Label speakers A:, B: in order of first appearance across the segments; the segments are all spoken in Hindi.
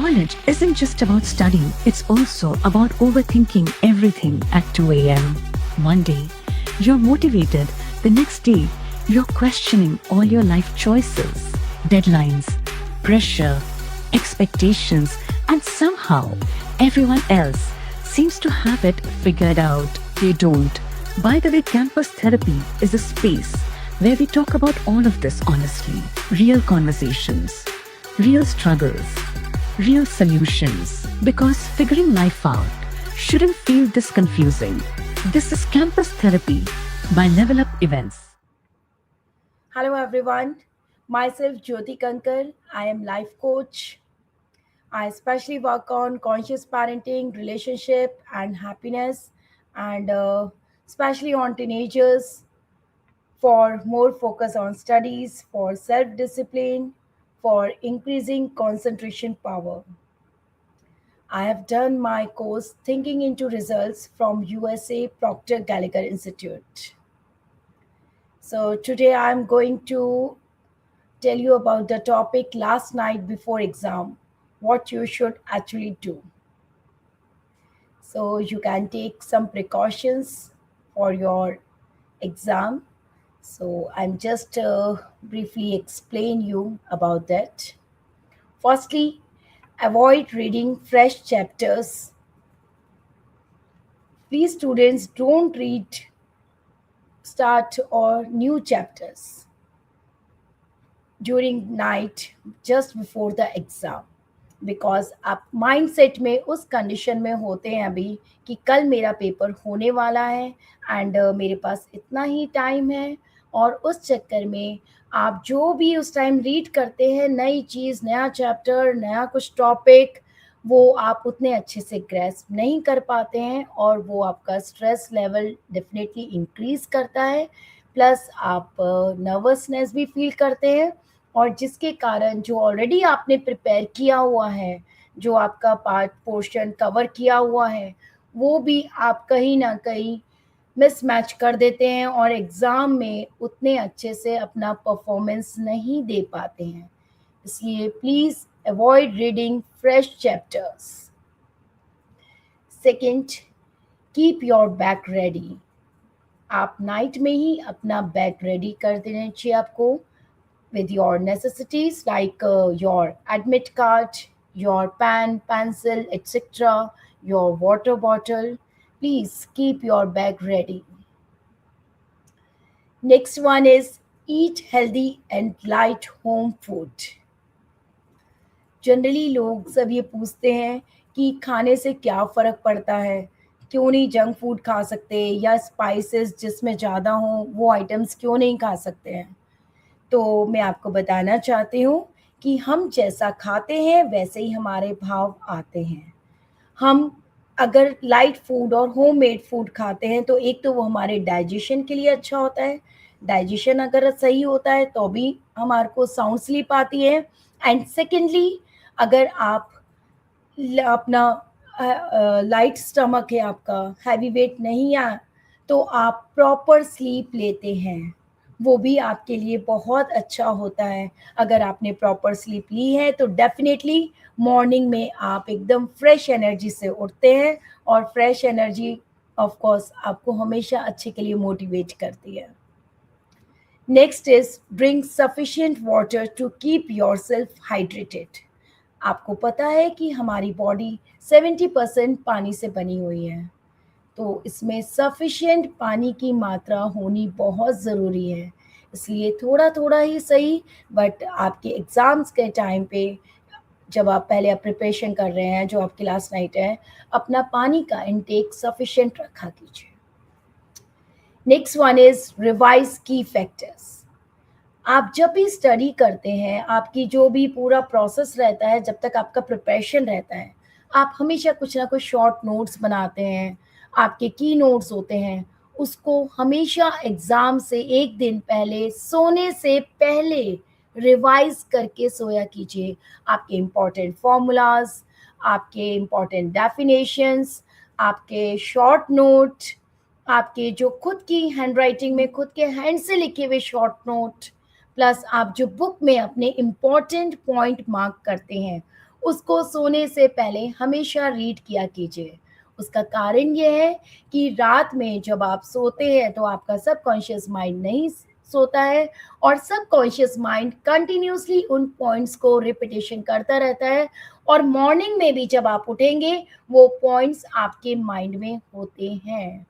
A: College isn't just about studying, it's also about overthinking everything at 2 a.m. One day, you're motivated, the next day, you're questioning all your life choices, deadlines, pressure, expectations, and somehow everyone else seems to have it figured out. They don't. By the way, campus therapy is a space where we talk about all of this honestly. Real conversations, real struggles, real solutions. Because figuring life out shouldn't feel this confusing. This is Campus Therapy by Level Up Events.
B: Hello everyone, myself Jyoti Kankar. I am life coach. I especially work on conscious parenting, relationship, and happiness, and especially on teenagers for more focus on studies, for self discipline, for increasing concentration power. I have done my course Thinking into Results from USA Proctor Gallagher Institute. So today I'm going to tell you about the topic last night before exam, what you should actually do. So you can take some precautions for your exam. So I'm just briefly explain you about that. Firstly, avoid reading fresh chapters. Please students don't read start or new chapters during night just before the exam because आप माइंड सेट में उस कंडीशन में होते हैं अभी कि कल मेरा पेपर होने वाला है एंड मेरे पास इतना ही टाइम है और उस चक्कर में आप जो भी उस टाइम रीड करते हैं नई चीज़ नया चैप्टर नया कुछ टॉपिक वो आप उतने अच्छे से ग्रेस्प नहीं कर पाते हैं और वो आपका स्ट्रेस लेवल डेफिनेटली इंक्रीज करता है प्लस आप नर्वसनेस भी फील करते हैं और जिसके कारण जो ऑलरेडी आपने प्रिपेयर किया हुआ है जो आपका पार्ट पोर्शन कवर किया हुआ है वो भी आप कहीं ना कहीं मिसमैच कर देते हैं और एग्ज़ाम में उतने अच्छे से अपना परफॉर्मेंस नहीं दे पाते हैं इसलिए please avoid reading fresh chapters second keep your bag ready आप नाइट में ही अपना बैग रेडी कर देना चाहिए आपको with your necessities like your admit card, your pen, pencil, etc., your water bottle. Please keep your bag ready. Next one is eat healthy and light home food. Generally लोग सब ये पूछते हैं कि खाने से क्या फ़र्क पड़ता है क्यों नहीं जंक फूड खा सकते या स्पाइसेस जिसमें ज़्यादा हों वो आइटम्स क्यों नहीं खा सकते हैं तो मैं आपको बताना चाहती हूँ कि हम जैसा खाते हैं वैसे ही हमारे भाव आते हैं हम अगर लाइट फूड और होममेड फूड खाते हैं तो एक तो वो हमारे डाइजेशन के लिए अच्छा होता है डाइजेशन अगर सही होता है तो भी हमारे को साउंड स्लीप आती है एंड सेकेंडली अगर आप अपना लाइट स्टमक है आपका हैवी वेट नहीं है तो आप प्रॉपर स्लीप लेते हैं वो भी आपके लिए बहुत अच्छा होता है अगर आपने प्रॉपर स्लीप ली है तो डेफिनेटली मॉर्निंग में आप एकदम फ्रेश एनर्जी से उठते हैं और फ्रेश एनर्जी ऑफ कोर्स आपको हमेशा अच्छे के लिए मोटिवेट करती है next is drink sufficient water to keep yourself hydrated आपको पता है कि हमारी बॉडी 70% पानी से बनी हुई है तो इसमें सफिशिएंट पानी की मात्रा होनी बहुत ज़रूरी है इसलिए थोड़ा थोड़ा ही सही बट आपके एग्ज़ाम्स के टाइम पे जब आप पहले आप प्रिपरेशन कर रहे हैं जो आपकी लास्ट नाइट है अपना पानी का इनटेक सफिशिएंट रखा कीजिए नेक्स्ट वन इज़ रिवाइज की फैक्टर्स आप जब भी स्टडी करते हैं आपकी जो भी पूरा प्रोसेस रहता है जब तक आपका प्रिपरेशन रहता है आप हमेशा कुछ ना कुछ शॉर्ट नोट्स बनाते हैं आपके की नोट्स होते हैं उसको हमेशा एग्ज़ाम से एक दिन पहले सोने से पहले रिवाइज करके सोया कीजिए आपके इम्पॉर्टेंट फॉर्मूलाज आपके इम्पॉर्टेंट डेफिनेशंस आपके शॉर्ट नोट आपके जो खुद की हैंडराइटिंग में खुद के हैंड से लिखे हुए शॉर्ट नोट प्लस आप जो बुक में अपने इम्पॉर्टेंट पॉइंट मार्क करते हैं उसको सोने से पहले हमेशा रीड किया कीजिए। उसका कारण ये है कि रात में जब आप सोते हैं तो आपका सबकॉन्शियस माइंड नहीं सोता है, और सबकॉन्शियस माइंड कंटिन्यूअसली उन पॉइंट्स को रिपीटेशन करता रहता है, और मॉर्निंग में भी जब आप उठेंगे वो पॉइंट्स आपके माइंड में होते हैं।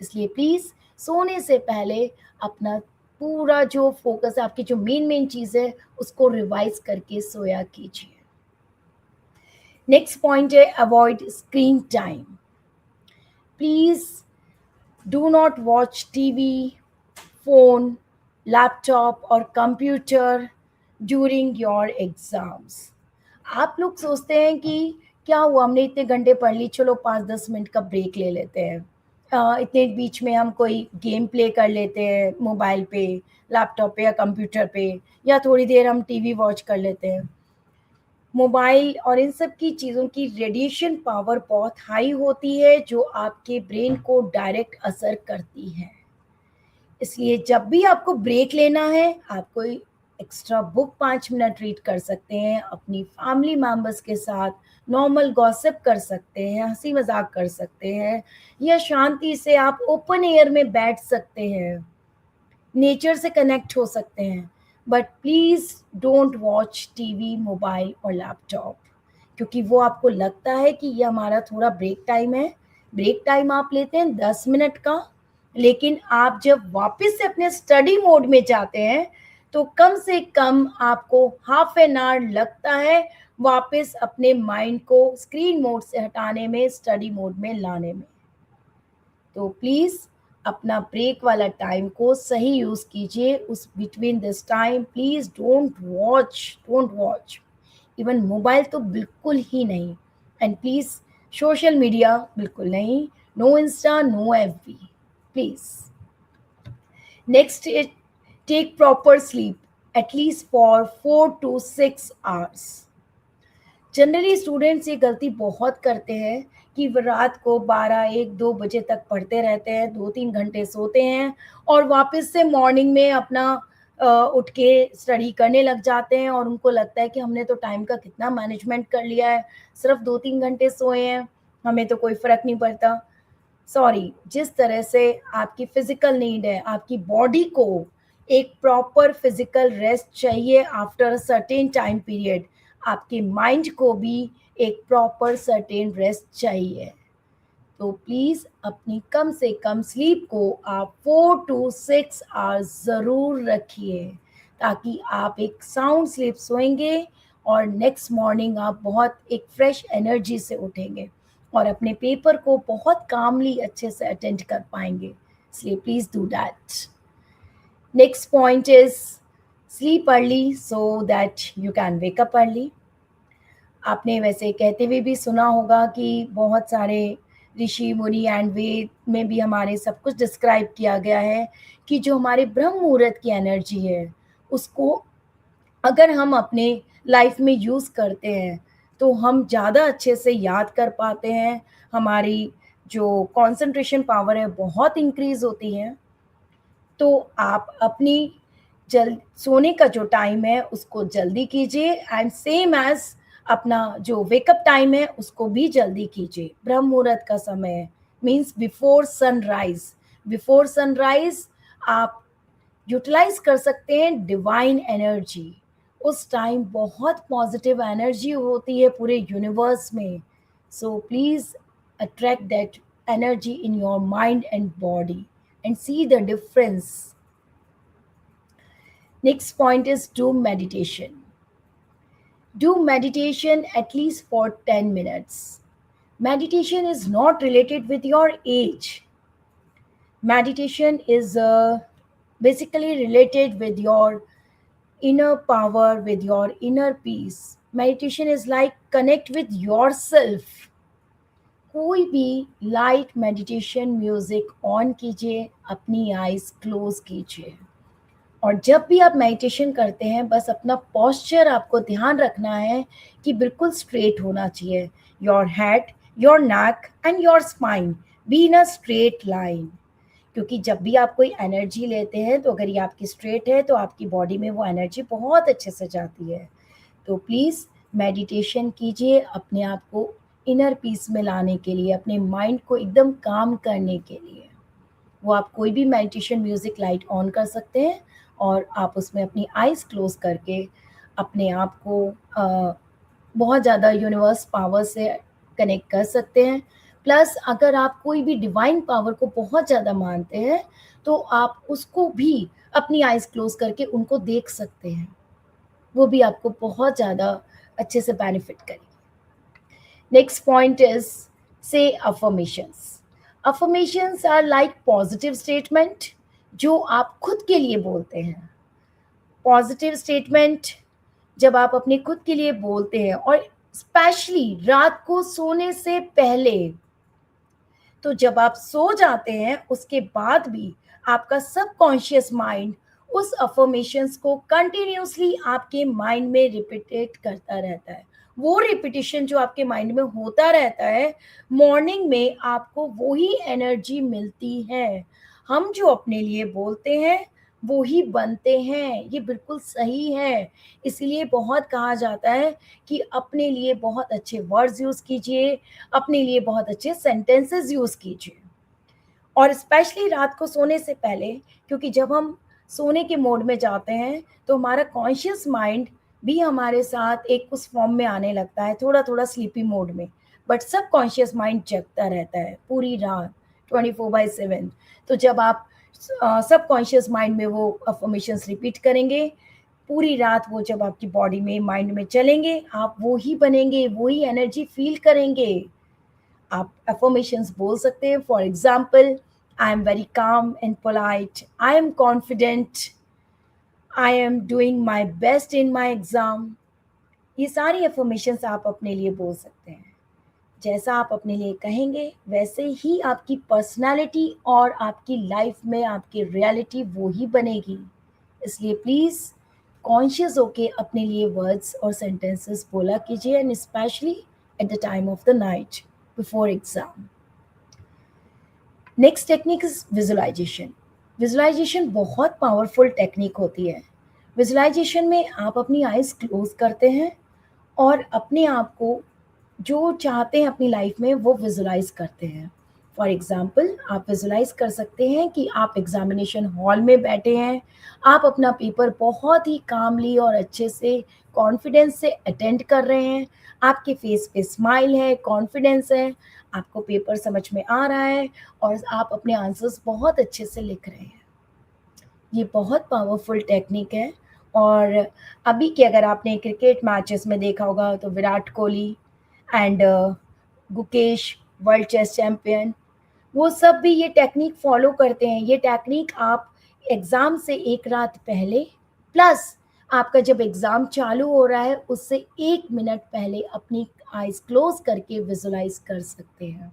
B: इसलिए प्लीज़ सोने से पहले अपना पूरा जो फ़ोकस है, आपकी जो मेन चीज़ है, उसको रिवाइज़ करके सोया कीजिए। नेक्स्ट पॉइंट है avoid screen time. Please do not watch TV, phone, laptop और कंप्यूटर ड्यूरिंग योर एग्ज़ाम्स। आप लोग सोचते हैं कि क्या हुआ, हमने इतने घंटे पढ़ ली, चलो 5-10 मिनट का ब्रेक ले लेते हैं। इतने बीच में हम कोई गेम प्ले कर लेते हैं मोबाइल पे, लैपटॉप पे या कंप्यूटर पे, या थोड़ी देर हम टीवी वॉच कर लेते हैं। मोबाइल और इन सब की चीज़ों की रेडिएशन पावर बहुत हाई होती है, जो आपके ब्रेन को डायरेक्ट असर करती है। इसलिए जब भी आपको ब्रेक लेना है, आप कोई एक्स्ट्रा बुक 5 मिनट रीड कर सकते हैं, अपनी फैमिली मेंबर्स के साथ नॉर्मल गॉसिप कर सकते हैं, हँसी मज़ाक कर सकते हैं, या शांति से आप ओपन एयर में बैठ सकते हैं, नेचर से कनेक्ट हो सकते हैं। But please don't watch TV, mobile और लैपटॉप, क्योंकि वो आपको लगता है कि ये हमारा थोड़ा ब्रेक टाइम है। ब्रेक टाइम आप लेते हैं 10 मिनट का, लेकिन आप जब वापस से अपने स्टडी मोड में जाते हैं, तो कम से कम आपको हाफ एन आवर लगता है वापस अपने माइंड को स्क्रीन मोड से हटाने में, स्टडी मोड में लाने में। तो प्लीज़ अपना ब्रेक वाला टाइम को सही यूज़ कीजिए। उस between this time please don't watch even mobile तो बिल्कुल ही नहीं, एंड प्लीज़ सोशल मीडिया बिल्कुल नहीं, no Insta, no FB, please. Next is take proper sleep at least for 4 to 6 hours। Generally students ये गलती बहुत करते हैं कि वो रात को 12-1-2 बजे तक पढ़ते रहते हैं, 2-3 घंटे सोते हैं, और वापस से मॉर्निंग में अपना उठ के स्टडी करने लग जाते हैं, और उनको लगता है कि हमने तो टाइम का कितना मैनेजमेंट कर लिया है, सिर्फ 2-3 घंटे सोए हैं, हमें तो कोई फ़र्क नहीं पड़ता। सॉरी, जिस तरह से आपकी फिज़िकल नीड है, आपकी बॉडी को एक प्रॉपर फिज़िकल रेस्ट चाहिए after a certain time period, आपके माइंड को भी एक प्रॉपर सर्टेन रेस्ट चाहिए। तो प्लीज़ अपनी कम से कम स्लीप को आप 4 to 6 आवर्स ज़रूर रखिए, ताकि आप एक साउंड स्लीप सोएंगे और नेक्स्ट मॉर्निंग आप बहुत एक फ्रेश एनर्जी से उठेंगे, और अपने पेपर को बहुत कामली अच्छे से अटेंड कर पाएंगे। इसलिए please do that. Next point is sleep early so that you can wake up early. आपने वैसे कहते हुए भी सुना होगा कि बहुत सारे ऋषि मुनि एंड वेद में भी हमारे सब कुछ डिस्क्राइब किया गया है कि जो हमारे ब्रह्म मुहूर्त की एनर्जी है, उसको अगर हम अपने लाइफ में यूज़ करते हैं तो हम ज़्यादा अच्छे से याद कर पाते हैं, हमारी जो कंसंट्रेशन पावर है बहुत इंक्रीज़ होती है। तो आप अपनी जल सोने का जो टाइम है उसको जल्दी कीजिए, एंड सेम एज़ अपना जो वेकअप टाइम है उसको भी जल्दी कीजिए। ब्रह्म मुहूर्त का समय है, means before sunrise. Before sunrise आप यूटिलाइज़ कर सकते हैं डिवाइन एनर्जी। उस टाइम बहुत पॉजिटिव एनर्जी होती है पूरे यूनिवर्स में। So please attract that energy in your mind and body and see the difference. Next point is do meditation. Do meditation at least for 10 minutes. Meditation is not related with your age. Meditation is basically related with your inner power, with your inner peace. Meditation is like connect with yourself. कोई भी लाइट मेडिटेशन म्यूजिक ऑन कीजिए, अपनी आईज क्लोज कीजिए, और जब भी आप मेडिटेशन करते हैं बस अपना पोस्चर आपको ध्यान रखना है कि बिल्कुल स्ट्रेट होना चाहिए। Your head, your neck and your spine be in a straight line, क्योंकि जब भी आप कोई एनर्जी लेते हैं तो अगर ये आपकी स्ट्रेट है तो आपकी बॉडी में वो एनर्जी बहुत अच्छे से जाती है। तो प्लीज़ मेडिटेशन कीजिए अपने आप को इनर पीस में लाने के लिए, अपने माइंड को एकदम काम करने के लिए। वो आप कोई भी मेडिटेशन म्यूज़िक लाइट ऑन कर सकते हैं और आप उसमें अपनी आइज़ क्लोज़ करके अपने आप को बहुत ज़्यादा यूनिवर्स पावर से कनेक्ट कर सकते हैं। प्लस अगर आप कोई भी डिवाइन पावर को बहुत ज़्यादा मानते हैं, तो आप उसको भी अपनी आइज़ क्लोज़ करके उनको देख सकते हैं। वो भी आपको बहुत ज़्यादा अच्छे से बेनिफिट करेगी। Next point is say affirmations. Affirmations are like positive statement जो आप खुद के लिए बोलते हैं। पॉजिटिव स्टेटमेंट जब आप अपने खुद के लिए बोलते हैं और स्पेशली रात को सोने से पहले, तो जब आप सो जाते हैं उसके बाद भी आपका सबकॉन्शियस माइंड उस अफर्मेशंस को कंटिन्यूअसली आपके माइंड में रिपीटेट करता रहता है। वो रिपीटिशन जो आपके माइंड में होता रहता है, मॉर्निंग में आपको वही एनर्जी मिलती है। हम जो अपने लिए बोलते हैं वो ही बनते हैं, ये बिल्कुल सही है। इसीलिए बहुत कहा जाता है कि अपने लिए बहुत अच्छे वर्ड्स यूज़ कीजिए, अपने लिए बहुत अच्छे सेंटेंसेस यूज़ कीजिए और स्पेशली रात को सोने से पहले, क्योंकि जब हम सोने के मोड में जाते हैं तो हमारा कॉन्शियस माइंड भी हमारे साथ एक उस फॉर्म में आने लगता है, थोड़ा-थोड़ा स्लीपी मोड में। बट सबकॉन्शियस माइंड जगता रहता है पूरी रात 24/7। तो जब आप सबकॉन्शियस माइंड में वो अफ़र्मेशंस रिपीट करेंगे, पूरी रात वो जब आपकी बॉडी में, माइंड में चलेंगे, आप वो ही बनेंगे, वो ही एनर्जी फ़ील करेंगे। आप अफर्मेशंस बोल सकते हैं, for example, I am very calm and polite, I am confident, I am doing my best in my exam. ये सारी अफर्मेशंस आप अपने लिए बोल सकते हैं। जैसा आप अपने लिए कहेंगे वैसे ही आपकी पर्सनालिटी और आपकी लाइफ में आपकी रियलिटी वो ही बनेगी। इसलिए प्लीज़ कॉन्शियस होके अपने लिए वर्ड्स और सेंटेंसेस बोला कीजिए, and specially at the time of the night before exam. Next technique is visualization. Visualization बहुत पावरफुल टेक्निक होती है। विजुअलाइजेशन में आप अपनी आइज़ क्लोज करते हैं और अपने आप को जो चाहते हैं अपनी लाइफ में वो विजुअलाइज करते हैं। फॉर एग्जाम्पल, आप विजुअलाइज कर सकते हैं कि आप एग्जामिनेशन हॉल में बैठे हैं, आप अपना पेपर बहुत ही कामली और अच्छे से कॉन्फिडेंस से अटेंड कर रहे हैं, आपके फेस पे स्माइल है, कॉन्फिडेंस है, आपको पेपर समझ में आ रहा है और आप अपने आंसर्स बहुत अच्छे से लिख रहे हैं। ये बहुत पावरफुल टेक्निक है। और अभी के अगर आपने क्रिकेट मैचेस में देखा होगा तो Virat Kohli and Gukesh, world chess champion, वो सब भी ये टेक्निक फॉलो करते हैं। ये टेक्निक आप एग्ज़ाम से एक रात पहले, प्लस आपका जब एग्ज़ाम चालू हो रहा है उससे 1 मिनट पहले अपनी आइज़ क्लोज करके विजुअलाइज कर सकते हैं।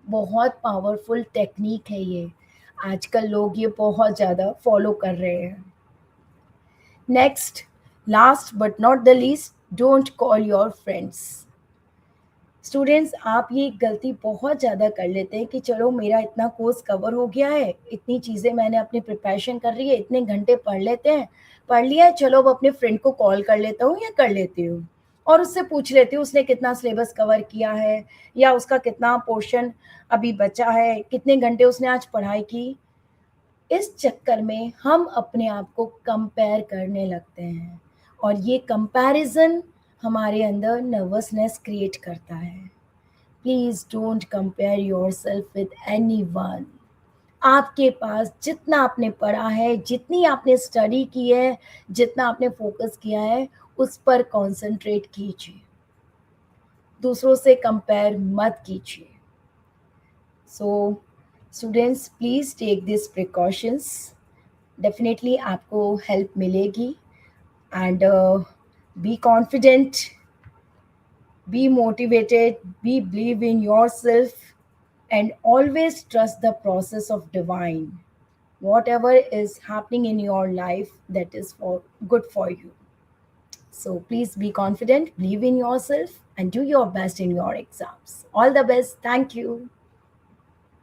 B: बहुत पावरफुल टेक्निक है ये। आजकल लोग ये बहुत ज़्यादा फॉलो कर रहे हैं। Next, last but not the least, don't call your friends. Students, आप ये गलती बहुत ज़्यादा कर लेते हैं कि चलो मेरा इतना कोर्स कवर हो गया है, इतनी चीज़ें मैंने अपनी प्रिपरेशन कर रही है, इतने घंटे पढ़ लेते हैं, पढ़ लिया है, चलो अब अपने फ्रेंड को कॉल कर लेता हूँ या कर लेती हूँ और उससे पूछ लेती हूँ उसने कितना सिलेबस कवर किया है या उसका कितना पोर्शन अभी बचा है, कितने घंटे उसने आज पढ़ाई की। इस चक्कर में हम अपने आप को कंपेयर करने लगते हैं और ये कंपैरिजन हमारे अंदर नर्वसनेस क्रिएट करता है। Please don't compare yourself with anyone. आपके पास जितना आपने पढ़ा है, जितनी आपने स्टडी की है, जितना आपने फोकस किया है, उस पर कंसंट्रेट कीजिए, दूसरों से कंपेयर मत कीजिए। So students, please take this precautions, definitely आपको हेल्प मिलेगी। And be confident, be motivated, be believe in yourself, and always trust the process of divine. Whatever is happening in your life, that is for good for you. So please be confident, believe in yourself, and do your best in your exams. All the best. Thank you.